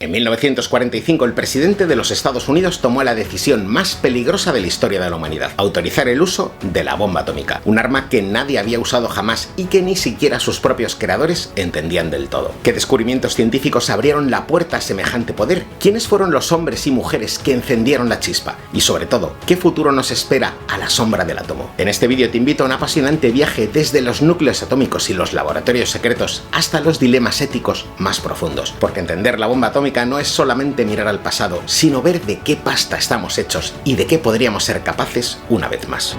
En 1945, el presidente de los Estados Unidos tomó la decisión más peligrosa de la historia de la humanidad: autorizar el uso de la bomba atómica, un arma que nadie había usado jamás y que ni siquiera sus propios creadores entendían del todo. ¿Qué descubrimientos científicos abrieron la puerta a semejante poder? ¿Quiénes fueron los hombres y mujeres que encendieron la chispa? Y sobre todo, ¿qué futuro nos espera a la sombra del átomo? En este vídeo te invito a un apasionante viaje desde los núcleos atómicos y los laboratorios secretos hasta los dilemas éticos más profundos, porque entender la bomba atómica no es solamente mirar al pasado, sino ver de qué pasta estamos hechos y de qué podríamos ser capaces una vez más.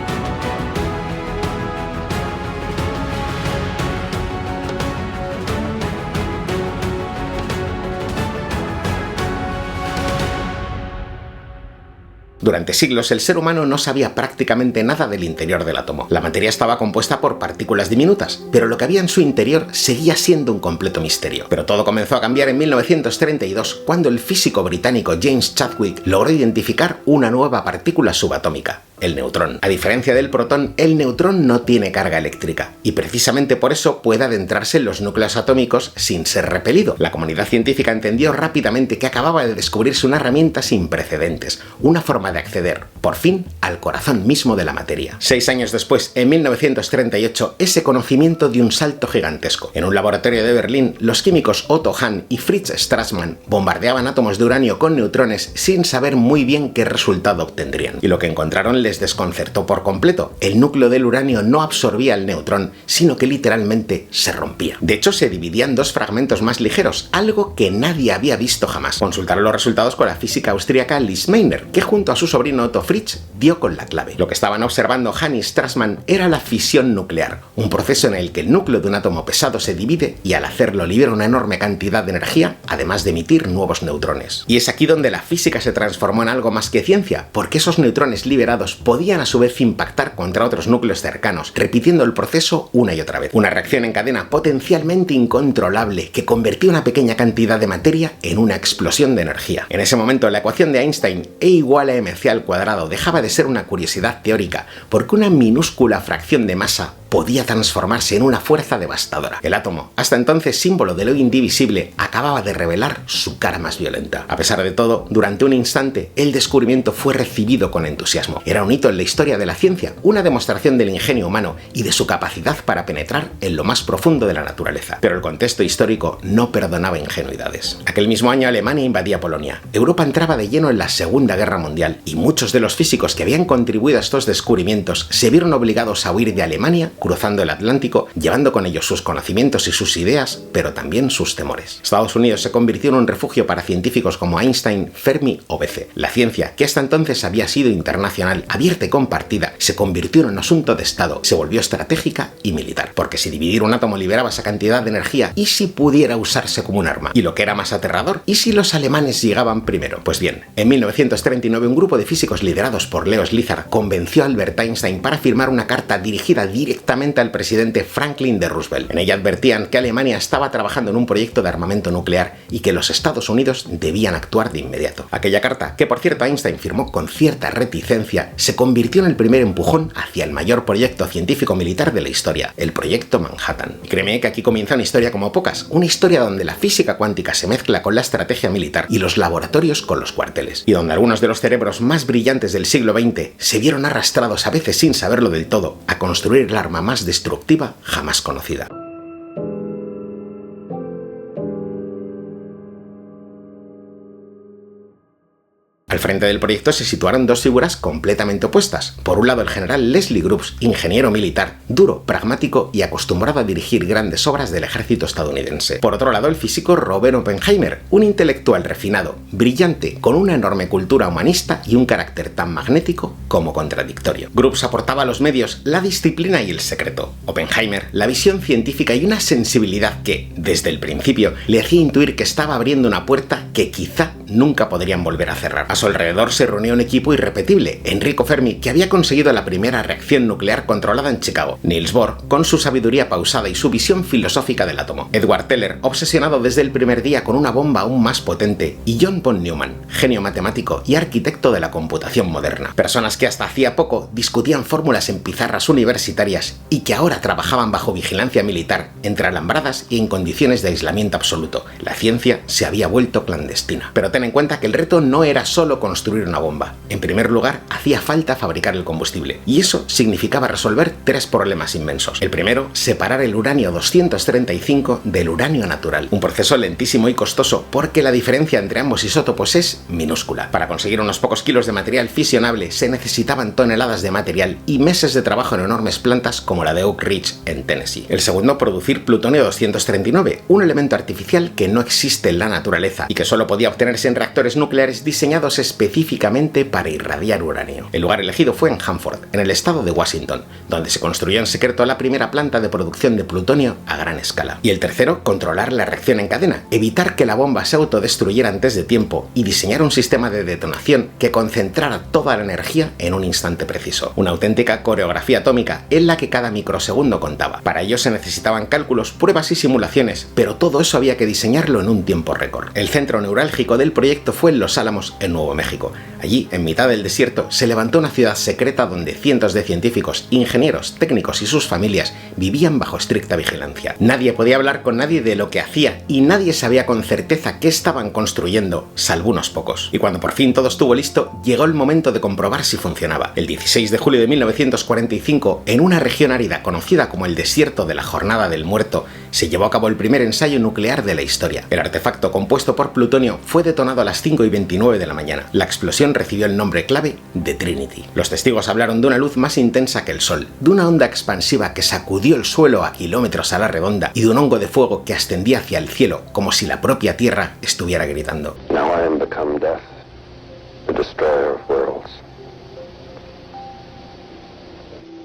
Durante siglos, el ser humano no sabía prácticamente nada del interior del átomo. La materia estaba compuesta por partículas diminutas, pero lo que había en su interior seguía siendo un completo misterio. Pero todo comenzó a cambiar en 1932, cuando el físico británico James Chadwick logró identificar una nueva partícula subatómica: el neutrón. A diferencia del protón, el neutrón no tiene carga eléctrica, y precisamente por eso puede adentrarse en los núcleos atómicos sin ser repelido. La comunidad científica entendió rápidamente que acababa de descubrirse una herramienta sin precedentes, una forma de acceder, por fin, al corazón mismo de la materia. 6 años después, en 1938, ese conocimiento dio un salto gigantesco. En un laboratorio de Berlín, los químicos Otto Hahn y Fritz Strassmann bombardeaban átomos de uranio con neutrones sin saber muy bien qué resultado obtendrían. Y lo que encontraron les desconcertó por completo. El núcleo del uranio no absorbía el neutrón, sino que literalmente se rompía. De hecho, se dividía en 2 fragmentos más ligeros, algo que nadie había visto jamás. Consultaron los resultados con la física austríaca Lise Meitner, que junto a su sobrino Otto Fritz dio con la clave. Lo que estaban observando Hahn y Strassmann era la fisión nuclear, un proceso en el que el núcleo de un átomo pesado se divide y al hacerlo libera una enorme cantidad de energía, además de emitir nuevos neutrones. Y es aquí donde la física se transformó en algo más que ciencia, porque esos neutrones liberados podían a su vez impactar contra otros núcleos cercanos, repitiendo el proceso una y otra vez. Una reacción en cadena potencialmente incontrolable que convertía una pequeña cantidad de materia en una explosión de energía. En ese momento, la ecuación de Einstein, E igual a mc al cuadrado, dejaba de ser una curiosidad teórica, porque una minúscula fracción de masa podía transformarse en una fuerza devastadora. El átomo, hasta entonces símbolo de lo indivisible, acababa de revelar su cara más violenta. A pesar de todo, durante un instante, el descubrimiento fue recibido con entusiasmo. Era un hito en la historia de la ciencia, una demostración del ingenio humano y de su capacidad para penetrar en lo más profundo de la naturaleza. Pero el contexto histórico no perdonaba ingenuidades. Aquel mismo año Alemania invadía Polonia. Europa entraba de lleno en la Segunda Guerra Mundial y muchos de los físicos que habían contribuido a estos descubrimientos se vieron obligados a huir de Alemania, cruzando el Atlántico, llevando con ellos sus conocimientos y sus ideas, pero también sus temores. Estados Unidos se convirtió en un refugio para científicos como Einstein, Fermi o Bethe. La ciencia, que hasta entonces había sido internacional, abierta y compartida, se convirtió en un asunto de Estado, se volvió estratégica y militar. Porque si dividir un átomo liberaba esa cantidad de energía, ¿y si pudiera usarse como un arma? Y lo que era más aterrador, ¿y si los alemanes llegaban primero? Pues bien, en 1939 un grupo de físicos liderados por Leo Szilard convenció a Albert Einstein para firmar una carta dirigida directamente al presidente Franklin D. Roosevelt. En ella advertían que Alemania estaba trabajando en un proyecto de armamento nuclear y que los Estados Unidos debían actuar de inmediato. Aquella carta, que por cierto Einstein firmó con cierta reticencia, se convirtió en el primer empujón hacia el mayor proyecto científico-militar de la historia, el Proyecto Manhattan. Y créeme que aquí comienza una historia como pocas, una historia donde la física cuántica se mezcla con la estrategia militar y los laboratorios con los cuarteles, y donde algunos de los cerebros más brillantes del siglo XX se vieron arrastrados, a veces sin saberlo del todo, a construir el arma más destructiva jamás conocida. Al frente del proyecto se situaron 2 figuras completamente opuestas. Por un lado, el general Leslie Groves, ingeniero militar, duro, pragmático y acostumbrado a dirigir grandes obras del ejército estadounidense. Por otro lado, el físico Robert Oppenheimer, un intelectual refinado, brillante, con una enorme cultura humanista y un carácter tan magnético como contradictorio. Groves aportaba a los medios la disciplina y el secreto. Oppenheimer, la visión científica y una sensibilidad que, desde el principio, le hacía intuir que estaba abriendo una puerta que quizá nunca podrían volver a cerrar. A su alrededor se reunió un equipo irrepetible, Enrico Fermi, que había conseguido la primera reacción nuclear controlada en Chicago, Niels Bohr, con su sabiduría pausada y su visión filosófica del átomo, Edward Teller, obsesionado desde el primer día con una bomba aún más potente, y John von Neumann, genio matemático y arquitecto de la computación moderna. Personas que hasta hacía poco discutían fórmulas en pizarras universitarias y que ahora trabajaban bajo vigilancia militar, entre alambradas y en condiciones de aislamiento absoluto. La ciencia se había vuelto clandestina. Pero ten en cuenta que el reto no era solo construir una bomba. En primer lugar, hacía falta fabricar el combustible, y eso significaba resolver tres problemas inmensos. El primero, separar el uranio 235 del uranio natural, un proceso lentísimo y costoso porque la diferencia entre ambos isótopos es minúscula. Para conseguir unos pocos kilos de material fisionable se necesitaban toneladas de material y meses de trabajo en enormes plantas como la de Oak Ridge en Tennessee. El segundo, producir plutonio 239, un elemento artificial que no existe en la naturaleza y que solo podía obtenerse en reactores nucleares diseñados específicamente para irradiar uranio. El lugar elegido fue en Hanford, en el estado de Washington, donde se construyó en secreto la primera planta de producción de plutonio a gran escala. Y el tercero, controlar la reacción en cadena, evitar que la bomba se autodestruyera antes de tiempo y diseñar un sistema de detonación que concentrara toda la energía en un instante preciso. Una auténtica coreografía atómica en la que cada microsegundo contaba. Para ello se necesitaban cálculos, pruebas y simulaciones, pero todo eso había que diseñarlo en un tiempo récord. El centro neurálgico del proyecto fue en Los Álamos, en Nuevo México. Allí, en mitad del desierto, se levantó una ciudad secreta donde cientos de científicos, ingenieros, técnicos y sus familias vivían bajo estricta vigilancia. Nadie podía hablar con nadie de lo que hacía y nadie sabía con certeza qué estaban construyendo, salvo unos pocos. Y cuando por fin todo estuvo listo, llegó el momento de comprobar si funcionaba. El 16 de julio de 1945, en una región árida conocida como el desierto de la Jornada del Muerto, se llevó a cabo el primer ensayo nuclear de la historia. El artefacto compuesto por plutonio fue detonado a las 5:29 de la mañana. La explosión recibió el nombre clave de Trinity. Los testigos hablaron de una luz más intensa que el sol, de una onda expansiva que sacudió el suelo a kilómetros a la redonda y de un hongo de fuego que ascendía hacia el cielo como si la propia Tierra estuviera gritando. Now I am become death, the destroyer of worlds.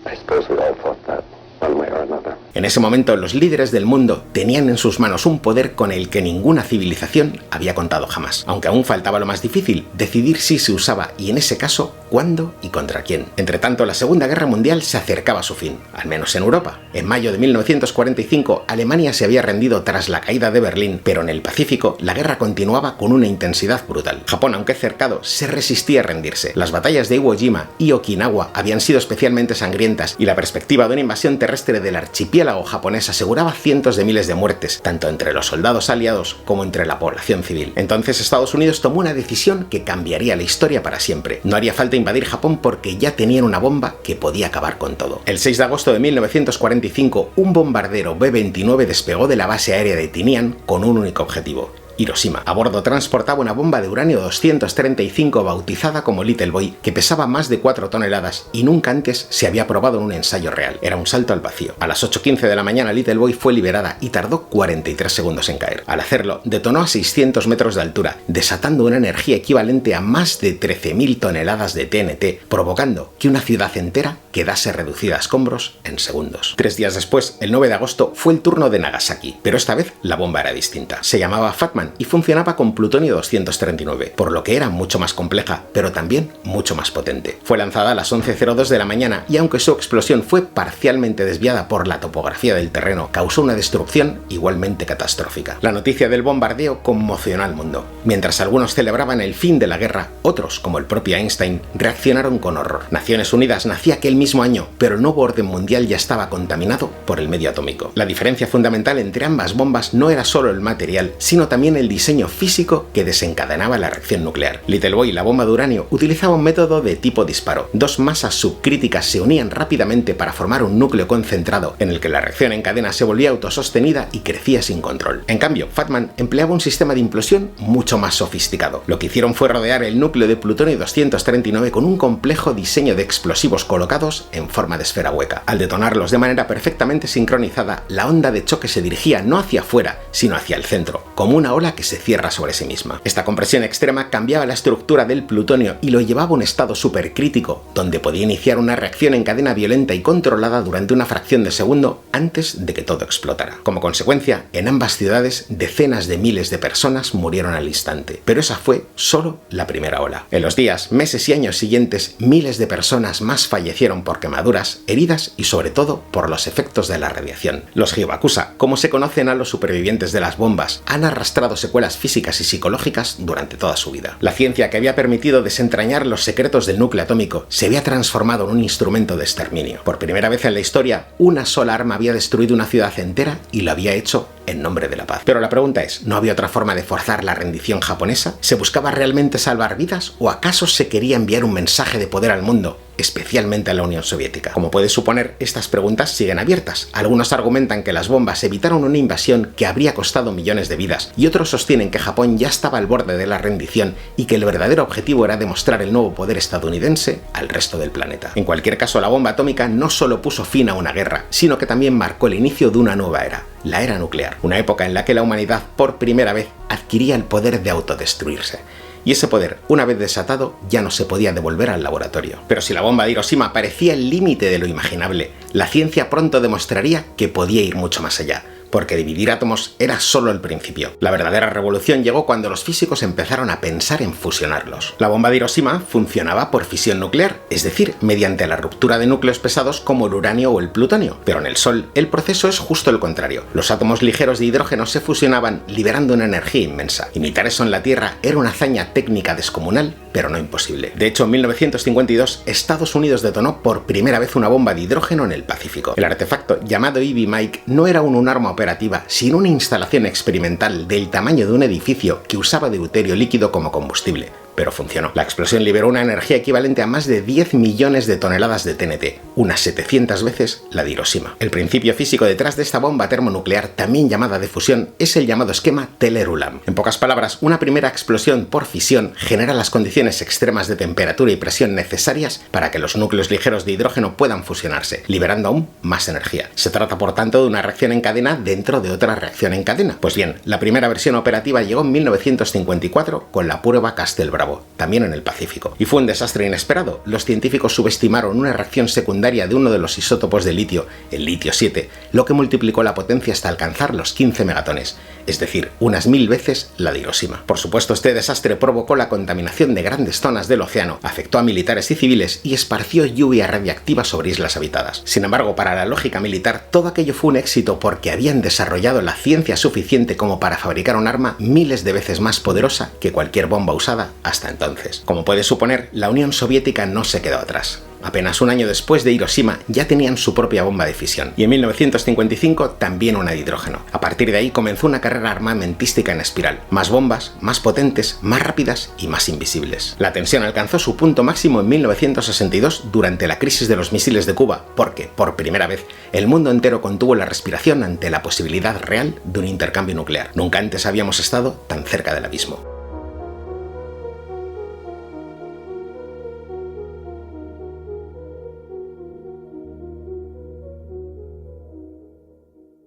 I suppose we all thought that, one way or another. En ese momento, los líderes del mundo tenían en sus manos un poder con el que ninguna civilización había contado jamás. Aunque aún faltaba lo más difícil, decidir si se usaba y, en ese caso, cuándo y contra quién. Entre tanto, la Segunda Guerra Mundial se acercaba a su fin, al menos en Europa. En mayo de 1945, Alemania se había rendido tras la caída de Berlín, pero en el Pacífico la guerra continuaba con una intensidad brutal. Japón, aunque cercado, se resistía a rendirse. Las batallas de Iwo Jima y Okinawa habían sido especialmente sangrientas y la perspectiva de una invasión terrestre del archipiélago japonés aseguraba cientos de miles de muertes, tanto entre los soldados aliados como entre la población civil. Entonces Estados Unidos tomó una decisión que cambiaría la historia para siempre. No haría falta invadir Japón porque ya tenían una bomba que podía acabar con todo. El 6 de agosto de 1945, un bombardero B-29 despegó de la base aérea de Tinian con un único objetivo: Hiroshima. A bordo transportaba una bomba de uranio 235 bautizada como Little Boy, que pesaba más de 4 toneladas y nunca antes se había probado en un ensayo real. Era un salto al vacío. A las 8:15 de la mañana Little Boy fue liberada y tardó 43 segundos en caer. Al hacerlo, detonó a 600 metros de altura, desatando una energía equivalente a más de 13.000 toneladas de TNT, provocando que una ciudad entera quedase reducida a escombros en segundos. 3 días después, el 9 de agosto, fue el turno de Nagasaki, pero esta vez la bomba era distinta. Se llamaba Fatman y funcionaba con plutonio 239, por lo que era mucho más compleja, pero también mucho más potente. Fue lanzada a las 11:02 de la mañana y aunque su explosión fue parcialmente desviada por la topografía del terreno, causó una destrucción igualmente catastrófica. La noticia del bombardeo conmocionó al mundo. Mientras algunos celebraban el fin de la guerra, otros, como el propio Einstein, reaccionaron con horror. Naciones Unidas nacía aquel mismo año, pero el nuevo orden mundial ya estaba contaminado por el medio atómico. La diferencia fundamental entre ambas bombas no era solo el material, sino también el diseño físico que desencadenaba la reacción nuclear. Little Boy, la bomba de uranio, utilizaba un método de tipo disparo. Dos masas subcríticas se unían rápidamente para formar un núcleo concentrado en el que la reacción en cadena se volvía autosostenida y crecía sin control. En cambio, Fatman empleaba un sistema de implosión mucho más sofisticado. Lo que hicieron fue rodear el núcleo de plutonio 239 con un complejo diseño de explosivos colocados en forma de esfera hueca. Al detonarlos de manera perfectamente sincronizada, la onda de choque se dirigía no hacia afuera, sino hacia el centro, como una ola bola que se cierra sobre sí misma. Esta compresión extrema cambiaba la estructura del plutonio y lo llevaba a un estado supercrítico, donde podía iniciar una reacción en cadena violenta y controlada durante una fracción de segundo antes de que todo explotara. Como consecuencia, en ambas ciudades decenas de miles de personas murieron al instante, pero esa fue solo la primera ola. En los días, meses y años siguientes, miles de personas más fallecieron por quemaduras, heridas y sobre todo por los efectos de la radiación. Los Hibakusa, como se conocen a los supervivientes de las bombas, han arrastrado secuelas físicas y psicológicas durante toda su vida. La ciencia que había permitido desentrañar los secretos del núcleo atómico se había transformado en un instrumento de exterminio. Por primera vez en la historia, una sola arma había destruido una ciudad entera y lo había hecho en nombre de la paz. Pero la pregunta es, ¿no había otra forma de forzar la rendición japonesa? ¿Se buscaba realmente salvar vidas o acaso se quería enviar un mensaje de poder al mundo, especialmente a la Unión Soviética? Como puedes suponer, estas preguntas siguen abiertas. Algunos argumentan que las bombas evitaron una invasión que habría costado millones de vidas, y otros sostienen que Japón ya estaba al borde de la rendición y que el verdadero objetivo era demostrar el nuevo poder estadounidense al resto del planeta. En cualquier caso, la bomba atómica no solo puso fin a una guerra, sino que también marcó el inicio de una nueva era, la era nuclear, una época en la que la humanidad por primera vez adquiría el poder de autodestruirse. Y ese poder, una vez desatado, ya no se podía devolver al laboratorio. Pero si la bomba de Hiroshima parecía el límite de lo imaginable, la ciencia pronto demostraría que podía ir mucho más allá, porque dividir átomos era solo el principio. La verdadera revolución llegó cuando los físicos empezaron a pensar en fusionarlos. La bomba de Hiroshima funcionaba por fisión nuclear, es decir, mediante la ruptura de núcleos pesados como el uranio o el plutonio. Pero en el Sol, el proceso es justo el contrario. Los átomos ligeros de hidrógeno se fusionaban, liberando una energía inmensa. Imitar eso en la Tierra era una hazaña técnica descomunal, pero no imposible. De hecho, en 1952, Estados Unidos detonó por primera vez una bomba de hidrógeno en el Pacífico. El artefacto, llamado Ivy Mike, no era un arma operativa, sino una instalación experimental del tamaño de un edificio que usaba deuterio líquido como combustible. Pero funcionó. La explosión liberó una energía equivalente a más de 10 millones de toneladas de TNT, unas 700 veces la de Hiroshima. El principio físico detrás de esta bomba termonuclear, también llamada de fusión, es el llamado esquema Teller-Ulam. En pocas palabras, una primera explosión por fisión genera las condiciones extremas de temperatura y presión necesarias para que los núcleos ligeros de hidrógeno puedan fusionarse, liberando aún más energía. Se trata, por tanto, de una reacción en cadena dentro de otra reacción en cadena. Pues bien, la primera versión operativa llegó en 1954 con la prueba Castle-Bravo, también en el Pacífico. Y fue un desastre inesperado. Los científicos subestimaron una reacción secundaria de uno de los isótopos de litio, el litio 7, lo que multiplicó la potencia hasta alcanzar los 15 megatones, es decir, unas 1000 veces la de Hiroshima. Por supuesto, este desastre provocó la contaminación de grandes zonas del océano, afectó a militares y civiles y esparció lluvia radiactiva sobre islas habitadas. Sin embargo, para la lógica militar, todo aquello fue un éxito porque habían desarrollado la ciencia suficiente como para fabricar un arma miles de veces más poderosa que cualquier bomba usada hasta entonces. Como puedes suponer, la Unión Soviética no se quedó atrás. Apenas un año después de Hiroshima ya tenían su propia bomba de fisión, y en 1955 también una de hidrógeno. A partir de ahí comenzó una carrera armamentística en espiral. Más bombas, más potentes, más rápidas y más invisibles. La tensión alcanzó su punto máximo en 1962 durante la crisis de los misiles de Cuba, porque, por primera vez, el mundo entero contuvo la respiración ante la posibilidad real de un intercambio nuclear. Nunca antes habíamos estado tan cerca del abismo.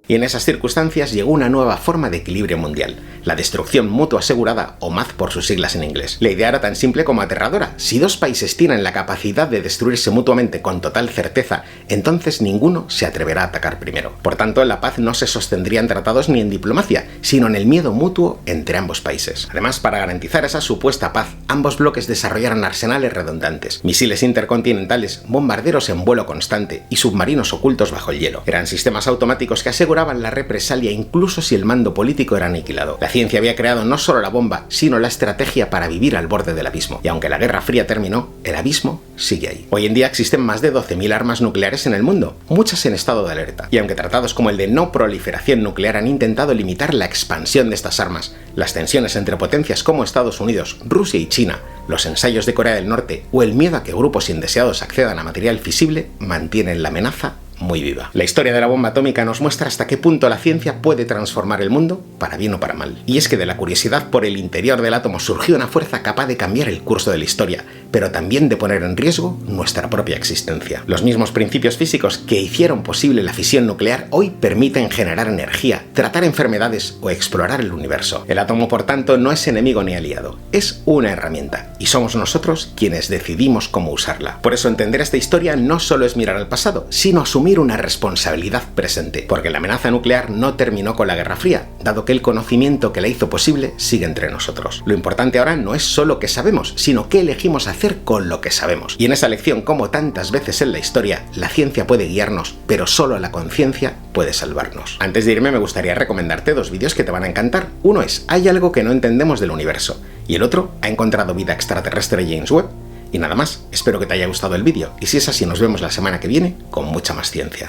Y en esas circunstancias llegó una nueva forma de equilibrio mundial, la destrucción mutua asegurada, o MAD por sus siglas en inglés. La idea era tan simple como aterradora. Si dos países tienen la capacidad de destruirse mutuamente con total certeza, entonces ninguno se atreverá a atacar primero. Por tanto, la paz no se sostendría en tratados ni en diplomacia, sino en el miedo mutuo entre ambos países. Además, para garantizar esa supuesta paz, ambos bloques desarrollaron arsenales redundantes, misiles intercontinentales, bombarderos en vuelo constante y submarinos ocultos bajo el hielo. Eran sistemas automáticos que aseguraban la represalia incluso si el mando político era aniquilado. La ciencia había creado no solo la bomba, sino la estrategia para vivir al borde del abismo. Y aunque la Guerra Fría terminó, el abismo sigue ahí. Hoy en día existen más de 12.000 armas nucleares en el mundo, muchas en estado de alerta. Y aunque tratados como el de no proliferación nuclear han intentado limitar la expansión de estas armas, las tensiones entre potencias como Estados Unidos, Rusia y China, los ensayos de Corea del Norte o el miedo a que grupos indeseados accedan a material fisible mantienen la amenaza muy viva. La historia de la bomba atómica nos muestra hasta qué punto la ciencia puede transformar el mundo, para bien o para mal. Y es que de la curiosidad por el interior del átomo surgió una fuerza capaz de cambiar el curso de la historia, pero también de poner en riesgo nuestra propia existencia. Los mismos principios físicos que hicieron posible la fisión nuclear hoy permiten generar energía, tratar enfermedades o explorar el universo. El átomo, por tanto, no es enemigo ni aliado, es una herramienta, y somos nosotros quienes decidimos cómo usarla. Por eso entender esta historia no solo es mirar al pasado, sino asumir una responsabilidad presente, porque la amenaza nuclear no terminó con la Guerra Fría, dado que el conocimiento que la hizo posible sigue entre nosotros. Lo importante ahora no es solo qué sabemos, sino qué elegimos hacer con lo que sabemos. Y en esa lección, como tantas veces en la historia, la ciencia puede guiarnos, pero solo la conciencia puede salvarnos. Antes de irme me gustaría recomendarte dos vídeos que te van a encantar. Uno es "Hay algo que no entendemos del universo", y el otro "¿Ha encontrado vida extraterrestre James Webb?". Y nada más, espero que te haya gustado el vídeo, y si es así nos vemos la semana que viene con mucha más ciencia.